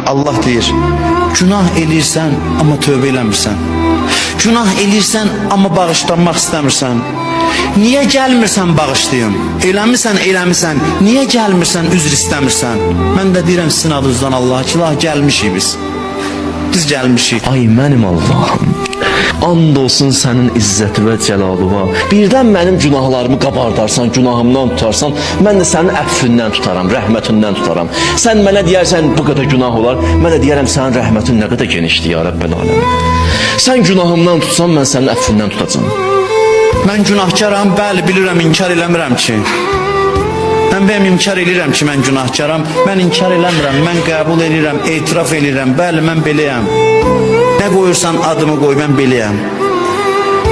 Allah deyir, günah eləyirsən, amma tövbə eləmirsən. Günah eləyirsən, amma bağışlanmaq istəmirsən. Niyə gəlmirsən bağışlayım? Eləmirsən, niyə gəlmirsən üzr istəmirsən? Mən də deyirəm sizin adınızdan Allah ki, gəlmişik biz. Biz gəlmişik. Ay mənim Allahım, and olsun sənin izzəti və cəlalıva. Birdən mənim günahlarımı qabardarsan, günahımdan tutarsan, mən də sənin əffindən tutaram, rəhmətindən tutaram. Sən mənə deyərsən bu qədər günah olar, mən də deyərəm sənin rəhmətin nə qədər genişdir ya Rəbbəl aləmin. Sən günahımdan tutsan, mən sənin əffindən tutacam. Mən günahkaram, bəli, bilirəm, inkar eləmirəm ki. Mən inkar edirəm ki, mən günahkaram. Mən inkar eləmirəm, mən qəbul edirəm, etiraf edirəm. Bəli, mən beləyəm. Nə qoyursan adımı qoy, mən beləyəm.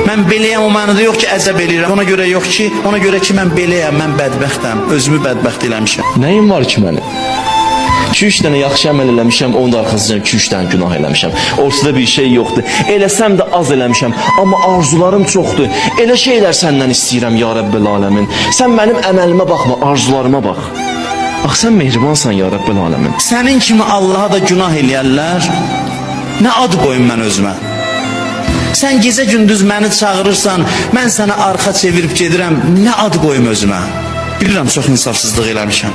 Mən beləyəm, o mənada yox ki, əzəb edirəm. Ona görə yox ki, ona görə ki, mən beləyəm, mən bədbəxtəm. Özümü bədbəxt eləmişəm. Nəyim var ki mənim? 2-3 dənə yaxşı əməl eləmişəm, onun da arxasından 2-3 dənə günah eləmişəm. Ortada bir şey yoxdur. Eləsəm də az eləmişəm, amma arzularım çoxdur. Elə şeylər səndən istəyirəm ya Rəbbəl aləmin. Sən mənim əməlimə baxma, arzularıma bax. Bax sən mehribansan ya Rəbbəl aləmin. Sənin kimi Allaha da günah eləyərlər. Nə ad qoyum mən özümə? Sən gecə gündüz məni çağırırsan, mən sənə arxa çevirib gedirəm. Nə ad qoyum özümə? Bilirəm, çox insafsızlıq eləmişəm.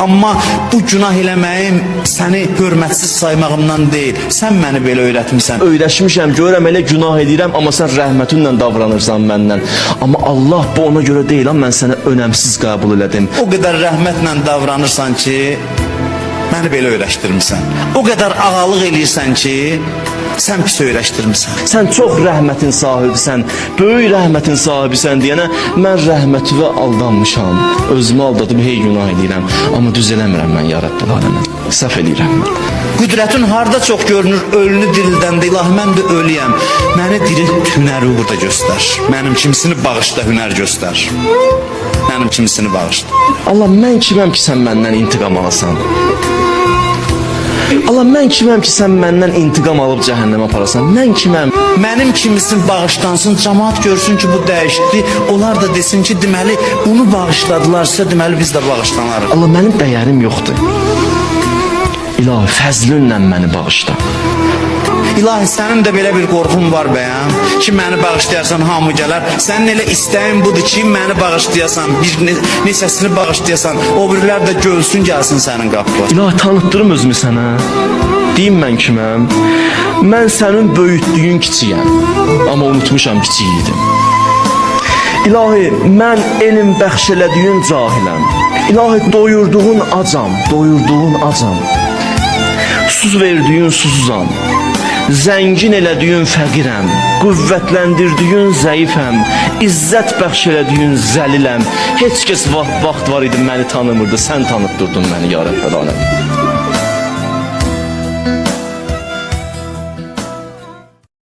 Amma bu günah eləməyim səni hörmətsiz saymağımdan deyil. Sən məni belə öyrətmişsən. Öyrəşmişəm, görürəm elə günah edirəm, amma sən rəhmətinlə davranırsan məndən. Amma Allah bu ona görə deyil, mən səni önəmsiz qəbul elədim. O qədər rəhmətlə davranırsan ki, məni belə öyrəşdirmişsən. O qədər ağalıq eləyirsən ki, sən pis öyrəşdirmişsən. Sən çox rəhmətin sahibisən, böyük rəhmətin sahibisən deyənə mən rəhmətivə aldanmışam. Özümü aldadım, hey günah edirəm. Amma düz eləmirəm mən ya Rəbbəl aləmin. Səhv edirəm mən. Qüdrətin harda çox görünür, ölünü dirildəndə, ilahi mən də ölüyəm. Məni dirilt, hünəri burada göstər. Mənim kimisini bağışla, hünər göstər. Mənim kimisini bağışla. Allah, mən kiməm ki sən məndən intiqam alasan? Allah, mən kiməm ki sən məndən intiqam alıb cəhənnəmə aparasan? Mən kiməm? Mənim kimisin bağışlansın, cəmaat görsün ki bu dəyişdi. Onlar da desin ki, deməli bunu bağışladılarsa, deməli biz də bağışlanarıq. Allah, mənim dəyərim yoxdur. İlahi, fəzlünlə məni bağışla. İlahi, sənin də belə bir qorxun var bəyəm ki, məni bağışlayasan hamı gələr. Sənin elə istəyin budur ki, məni bağışlayasan, bir neçəsini bağışlayasan, o birilər də gölsün, gəlsin sənin qapıya. İlahi, tanıtdırım özümü sənə. Deyim mən kiməm? Mən sənin böyütdüyün kiçiyəm, amma unutmuşam kiçik idim. İlahi, mən elm bəxş elədiyin cahiləm. İlahi, doyurduğun acam. Sus verdiyin susuzam. Zəngin elədiyin fəqirəm, qüvvətləndirdiyin zəifəm, izzət bəxş elədiyin zəliləm. Heç kəs vaxt var idi məni tanımırdı, sən tanıtdırdın məni ya Rəbbəl aləmin.